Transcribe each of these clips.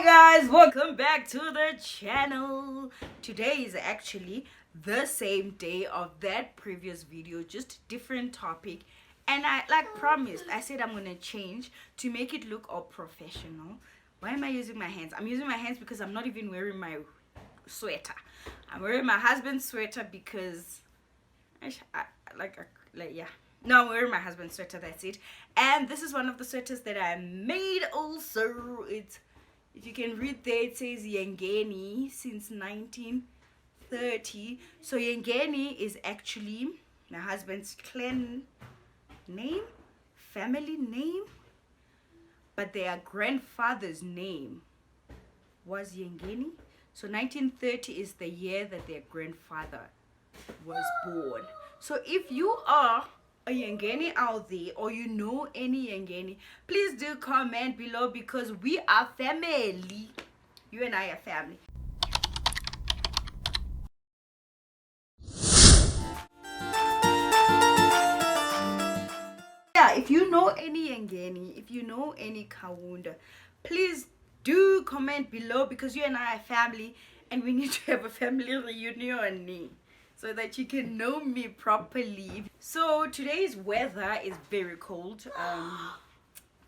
Guys, welcome back to the channel. Today is actually the same day of that previous video, just different topic, and I promised, I said I'm gonna change to make it look all professional. Why am I using my hands? I'm using my hands because I'm not even wearing my sweater. I'm wearing my husband's sweater because no, I'm wearing my husband's sweater, that's it. And this is one of the sweaters that I made also. It's, if you can read there, it says Yengeni since 1930. So Yengeni is actually my husband's clan name, family name, but their grandfather's name was Yengeni. So 1930 is the year that their grandfather was born. So if you are a Yengeni out there, or you know any Yengeni, please do comment below, because we are family. You and I are family. Yeah, if you know any Yengeni, if you know any Kaunda, please do comment below, because you and I are family and we need to have a family reunion so that you can know me properly. So today's weather is very cold.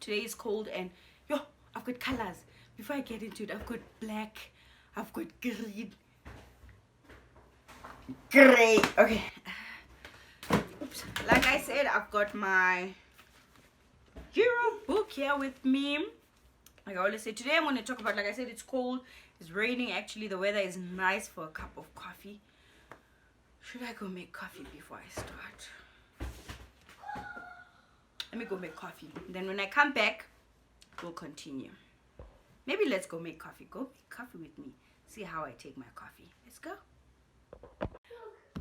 Today is cold, and I've got colors. Before I get into it, I've got black, I've got green, gray. Okay. Oops. Like I said, I've got my Hero book here with me. Like I always say, today I'm going to talk about, like I said, it's cold, it's raining. Actually, the weather is nice for a cup of coffee. Should I go make coffee before I start? Let me go make coffee. Then when I come back, we'll continue. Maybe let's go make coffee. Go make coffee with me. See how I take my coffee. Let's go.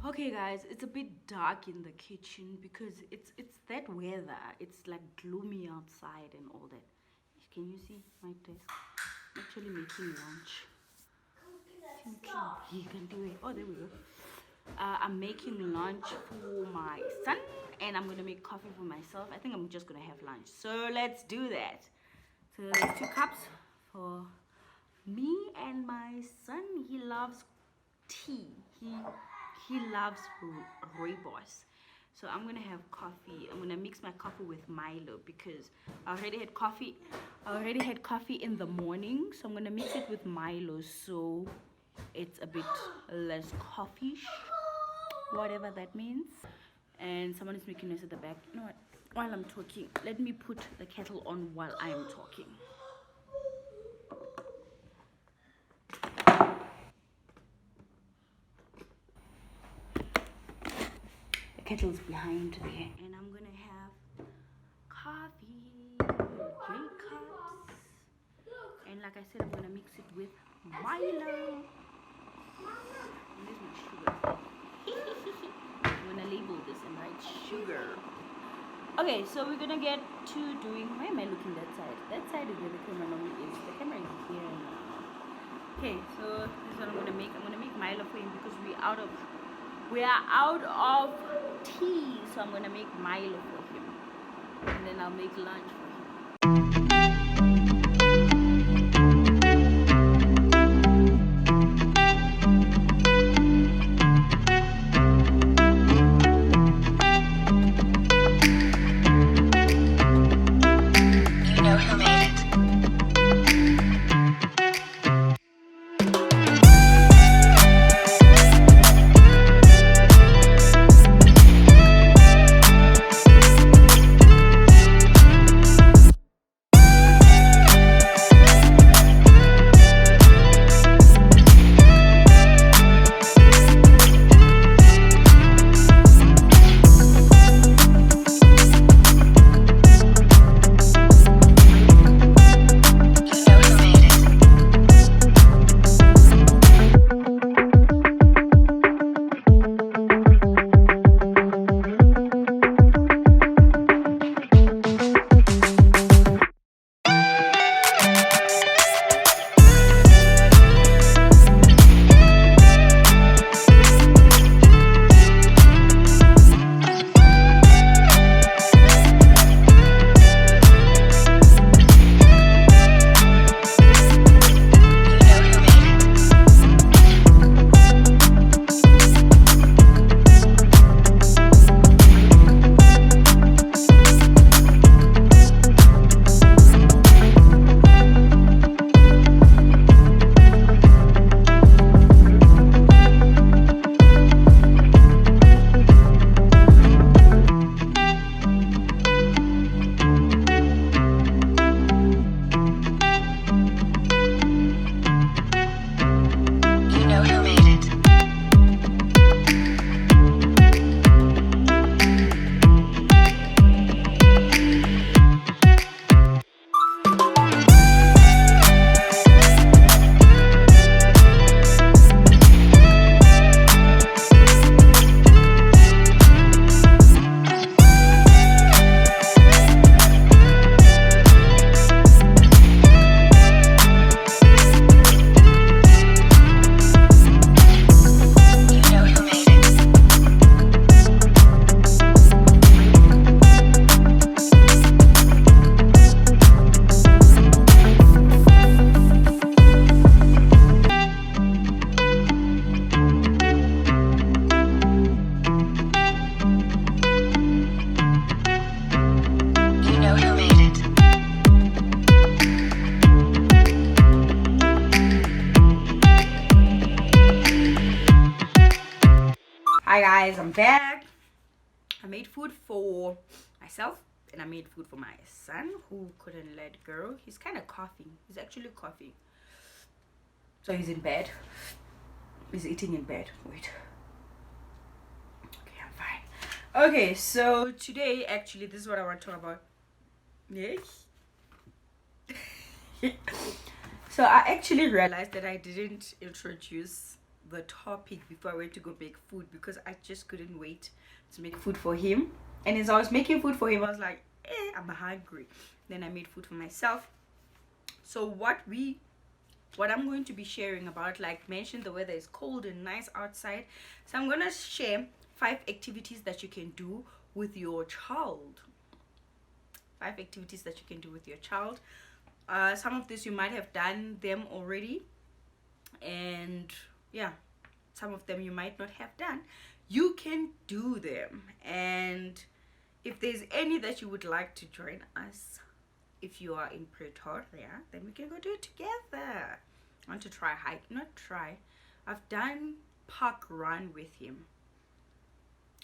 Okay guys, it's a bit dark in the kitchen because it's that weather. It's like gloomy outside and all that. Can you see my desk? I'm actually making lunch. You can do it. Oh, there we go. I'm making lunch for my son, and I'm gonna make coffee for myself. I think I'm just gonna have lunch, so let's do that. So there's 2 cups for me and my son. He loves tea. He loves rooibos. So I'm gonna have coffee. I'm gonna mix my coffee with Milo because I already had coffee in the morning, so I'm gonna mix it with Milo so it's a bit less coffee-ish, whatever that means. And someone is making noise at the back. You know what, while I'm talking, let me put the kettle on while I am talking. The kettle is behind there, and I'm gonna have coffee, great cups, and like I said, I'm gonna mix it with Milo. And there's my sugar. I'm gonna label this and write sugar. Okay, so we're gonna get to doing. Why am I looking that side? That side is where the camera normally is. The camera is here now. Okay, so this is what I'm gonna make. I'm gonna make Milo for him because we are out of tea. So I'm gonna make Milo for him, and then I'll make lunch for him. Hi guys, I'm back. I made food for myself and I made food for my son who couldn't let go. He's kind of coughing. He's actually coughing. So he's in bed. He's eating in bed. Wait. Okay, I'm fine. Okay, so today actually this is what I want to talk about. Yes. So I actually realized that I didn't introduce the topic before I went to go make food because I just couldn't wait to make food for him. And as I was making food for him, I was like, I'm hungry. Then I made food for myself. So what I'm going to be sharing about, like mentioned, the weather is cold and nice outside. So I'm gonna share 5 activities that you can do with your child. 5 activities that you can do with your child. Some of this you might have done them already, and yeah, some of them you might not have done. You can do them, and if there's any that you would like to join us, if you are in Pretoria, then we can go do it together. I want to try I've done park run with him.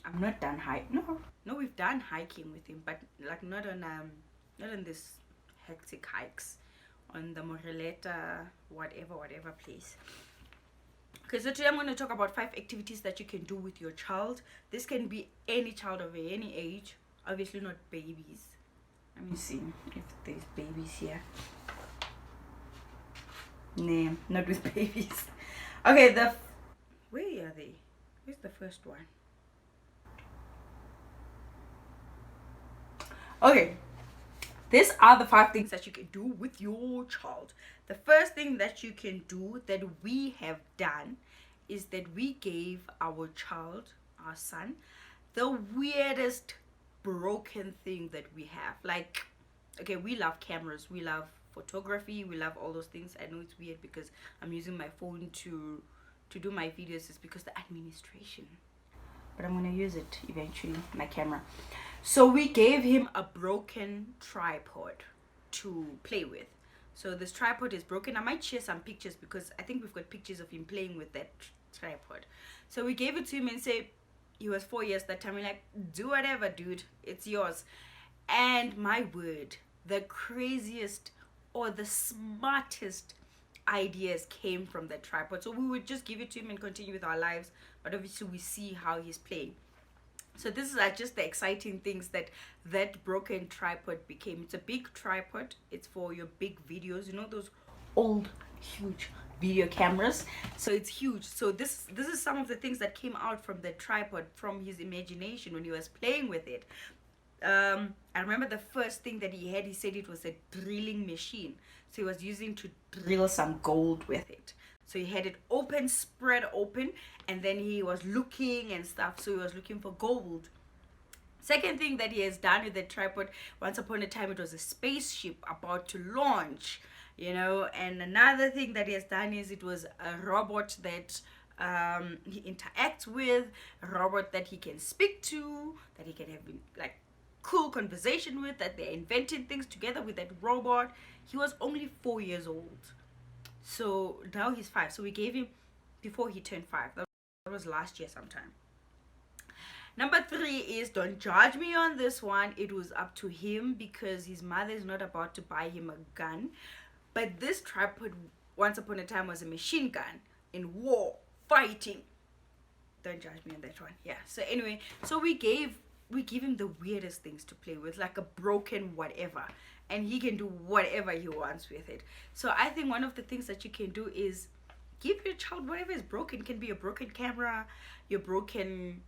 I'm not done no, we've done hiking with him, but like not on this hectic hikes on the Moreleta whatever place. Okay, so today I'm going to talk about 5 activities that you can do with your child. This can be any child of any age, obviously not babies. Let me see if there's babies here. Nah, not with babies. Okay, where are they? Where's the first one? Okay, these are the 5 things that you can do with your child. The first thing that you can do that we have done is that we gave our child, our son, the weirdest broken thing that we have. Like, okay, we love cameras, we love photography, we love all those things. I know it's weird because I'm using my phone to do my videos. It's because the administration, but I'm gonna use it eventually, my camera. So we gave him a broken tripod to play with. So this tripod is broken. I might share some pictures because I think we've got pictures of him playing with that tripod. So we gave it to him and said, he was 4 years that time. We're like, do whatever, dude, it's yours. And my word, the craziest or the smartest ideas came from that tripod. So we would just give it to him and continue with our lives, but obviously we see how he's playing. So this is just the exciting things that broken tripod became. It's a big tripod. It's for your big videos, you know, those old huge video cameras. So it's huge. So this is some of the things that came out from the tripod, from his imagination when he was playing with it. I remember the first thing that he had, he said it was a drilling machine. So he was using to drill some gold with it. So he had it open, spread open, and then he was looking and stuff. So he was looking for gold. Second thing that he has done with the tripod, once upon a time it was a spaceship about to launch, you know. And another thing that he has done is it was a robot that he interacts with, a robot that he can speak to, that he can have like cool conversation with, that they're inventing things together with that robot. He was only 4 years old. So now he's 5. So we gave him before he turned 5. That was last year sometime. Number 3 is, don't judge me on this one. It was up to him because his mother is not about to buy him a gun. But this tripod once upon a time was a machine gun in war, fighting. Don't judge me on that one. Yeah. So anyway, so we give him the weirdest things to play with, like a broken whatever, and he can do whatever he wants with it. So I think one of the things that you can do is give your child whatever is broken. It can be a broken camera, your broken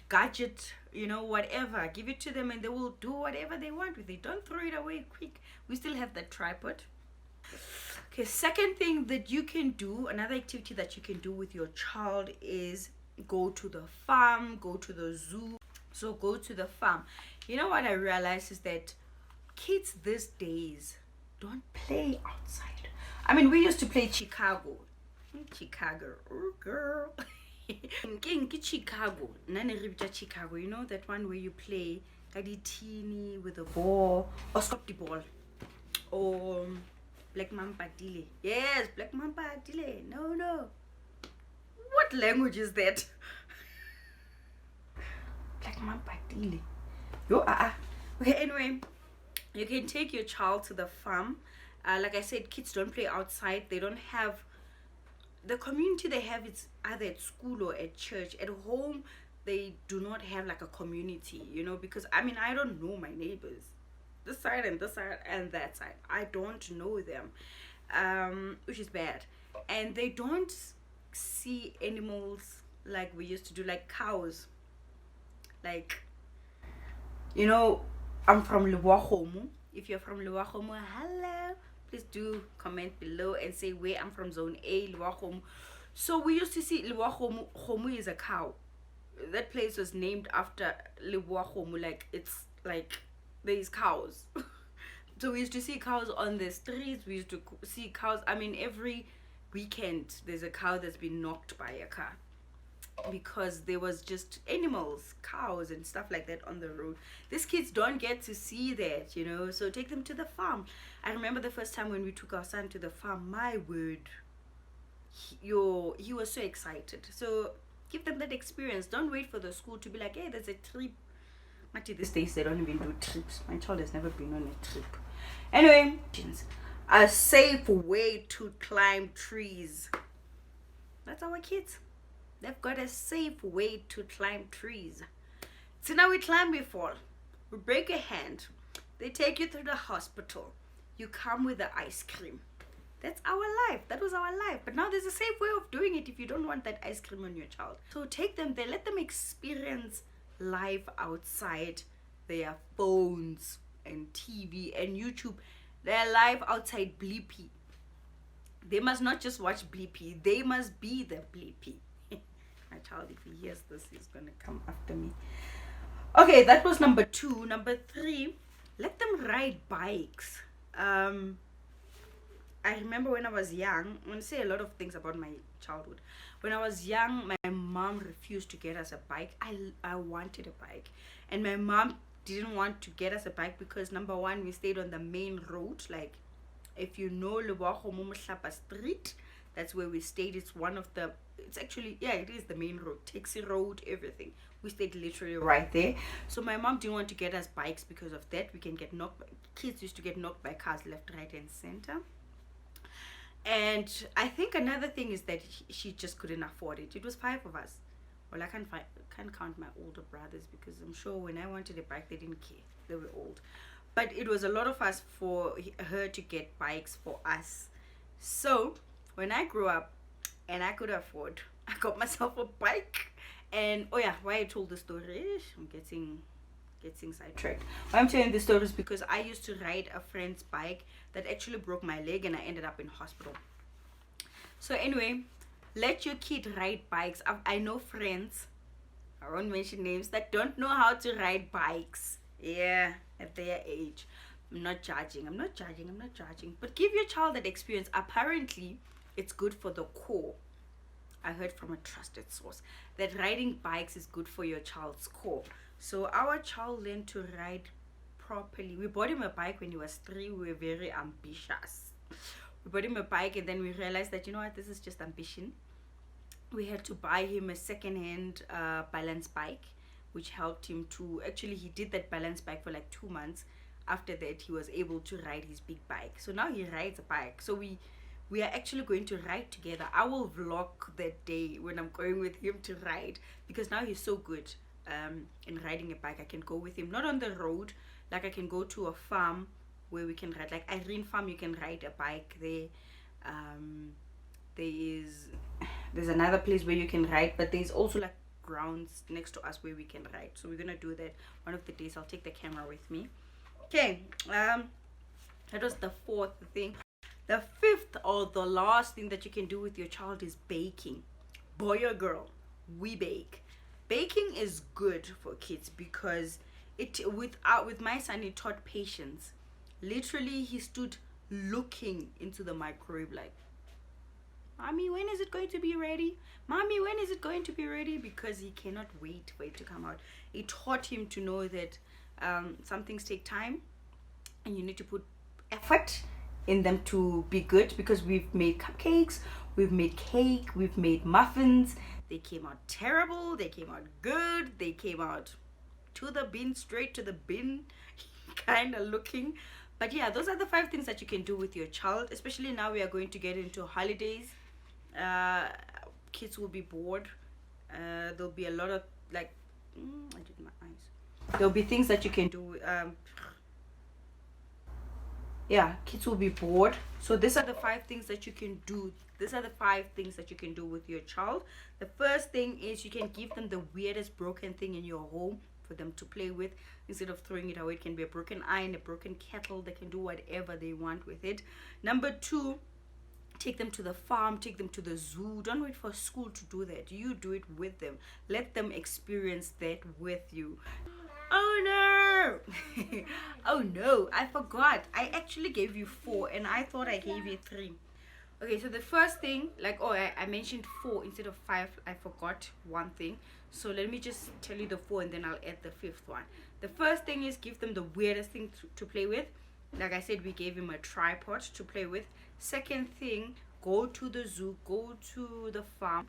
gadget, you know, whatever. Give it to them and they will do whatever they want with it. Don't throw it away quick. We still have that tripod. Okay, second thing that you can do, another activity that you can do with your child is go to the farm, go to the zoo. So go to the farm. You know what I realized is that kids these days don't play outside. I mean, we used to play Chicago, oh girl. Chicago, Chicago, you know that one where you play kaditini with a ball, or stop the ball, or Black Mamba Dile. Yes, Black Mamba Dile. No. What language is that? Like Mampatili. Yo, okay, anyway, you can take your child to the farm. Like I said, kids don't play outside. They don't have the community they have. It's either at school or at church. At home, they do not have like a community, you know, because I mean, I don't know my neighbors, this side and this side and that side. I don't know them, which is bad. And they don't see animals like we used to do, like cows. Like, you know, I'm from Luwahomu. If you're from Luwahomu, hello. Please do comment below and say where I'm from. Zone A, Luwahomu. So we used to see Luwahomu. Homu is a cow. That place was named after Luwahomu. Like, it's like there's cows. So we used to see cows on the streets. We used to see cows. I mean, every weekend there's a cow that's been knocked by a car, because there was just animals, cows and stuff like that on the road. These kids don't get to see that, you know. So take them to the farm. I remember the first time when we took our son to the farm, my word, he was so excited. So give them that experience. Don't wait for the school to be like, hey, there's a trip. Actually, these days they don't even do trips. My child has never been on a trip. Anyway, a safe way to climb trees. That's our kids. They've got a safe way to climb trees. So now we climb, we fall, we break a hand, they take you through the hospital, you come with the ice cream. That's our life. That was our life. But now there's a safe way of doing it if you don't want that ice cream on your child. So take them there, let them experience life outside their phones and TV and YouTube. Their life outside Bleepy. They must not just watch Bleepy, they must be the Bleepy. My child, if he hears this, he's gonna come after me. Okay, that was number 2. Number 3, let them ride bikes. I remember when I was young, I'm gonna say a lot of things about my childhood. When I was young, my mom refused to get us a bike. I wanted a bike, and my mom didn't want to get us a bike because, number 1, we stayed on the main road. Like, if you know Luwahomu Mhlapa Street, that's where we stayed. It's one of the, it's actually, yeah, it is the main road, taxi road, everything. We stayed literally right there. So my mom didn't want to get us bikes because of that. We can get knocked by, kids used to get knocked by cars left, right and center. And I think another thing is that she just couldn't afford it. It was 5 of us. Well, I can't count my older brothers, because I'm sure when I wanted a bike, they didn't care. They were old. But it was a lot of us for her to get bikes for us. So when I grew up and I could afford, I got myself a bike. And oh yeah, why I told the story, I'm getting sidetracked. Why I'm telling this story is because I used to ride a friend's bike that actually broke my leg and I ended up in hospital. So anyway, let your kid ride bikes. I know friends, I won't mention names, that don't know how to ride bikes. Yeah, at their age. I'm not judging. But give your child that experience. Apparently, it's good for the core. I heard from a trusted source that riding bikes is good for your child's core. So our child learned to ride properly. We bought him a bike when he was 3. We were very ambitious. We bought him a bike and then we realized that, you know what, this is just ambition. We had to buy him a second-hand balance bike, which helped him to, actually he did that balance bike for like 2 months. After that, he was able to ride his big bike. So now he rides a bike. So we are actually going to ride together. I will vlog that day when I'm going with him to ride, because now he's so good in riding a bike. I can go with him, not on the road, like I can go to a farm where we can ride, like Irene Farm, you can ride a bike there. There's another place where you can ride, but there's also like grounds next to us where we can ride. So we're gonna do that one of the days. I'll take the camera with me. Okay, that was the 4th thing. The 5th, or the last thing that you can do with your child, is baking. Boy or girl, we bake. Baking is good for kids because with my son, it taught patience. Literally, he stood looking into the microwave like, Mommy, when is it going to be ready? Mommy, when is it going to be ready? Because he cannot wait for it to come out. It taught him to know that some things take time and you need to put effort in them to be good, because we've made cupcakes, we've made cake, we've made muffins. They came out terrible, they came out good, they came out to the bin, straight to the bin kind of looking. But yeah, those are the 5 things that you can do with your child, especially now we are going to get into holidays. Kids will be bored. There'll be a lot of like I did my eyes. There'll be things that you can do. Yeah, kids will be bored. So these are the 5 things that you can do. These are the 5 things that you can do with your child. The first thing is you can give them the weirdest broken thing in your home for them to play with. Instead of throwing it away, it can be a broken iron, a broken kettle. They can do whatever they want with it. Number 2, take them to the farm, take them to the zoo. Don't wait for school to do that. You do it with them. Let them experience that with you. Oh no. Oh no, I forgot. I actually gave you 4 and I thought I gave you 3. Okay, so the first thing, like, I mentioned 4 instead of 5. I forgot one thing. So let me just tell you the 4 and then I'll add the 5th one. The first thing is give them the weirdest thing to play with. Like I said, we gave him a tripod to play with. Second thing, go to the zoo, go to the farm.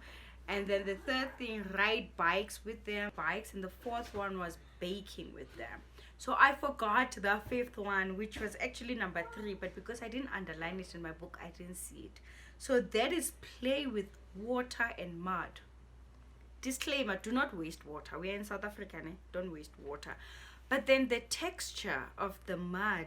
And then the third thing, ride bikes with them. And the 4th one was baking with them. So I forgot the 5th one, which was actually number 3. But because I didn't underline it in my book, I didn't see it. So that is play with water and mud. Disclaimer, do not waste water. We are in South Africa, don't waste water. But then the texture of the mud,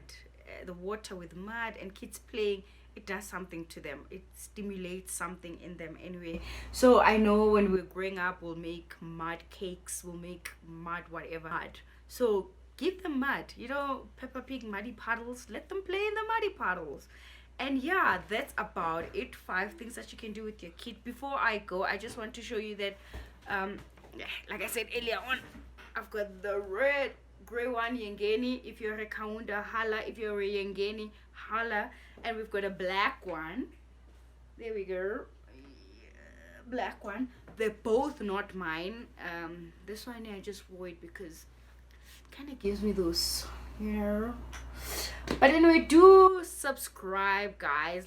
the water with mud and kids playing, it does something to them. It stimulates something in them anyway. So I know when we're growing up, we'll make mud cakes, we'll make mud whatever. So give them mud, Peppa Pig muddy puddles. Let them play in the muddy puddles. And yeah, that's about it. 5 things that you can do with your kid. Before I go, I just want to show you that like I said earlier on, I've got the red gray one, Yengeni. If you're a Kaunda, holla. If you're a Yengeni, holla. And we've got a black one. There we go. Black one. They're both not mine. This one I just wore it because it kind of gives me those, But anyway, do subscribe, guys.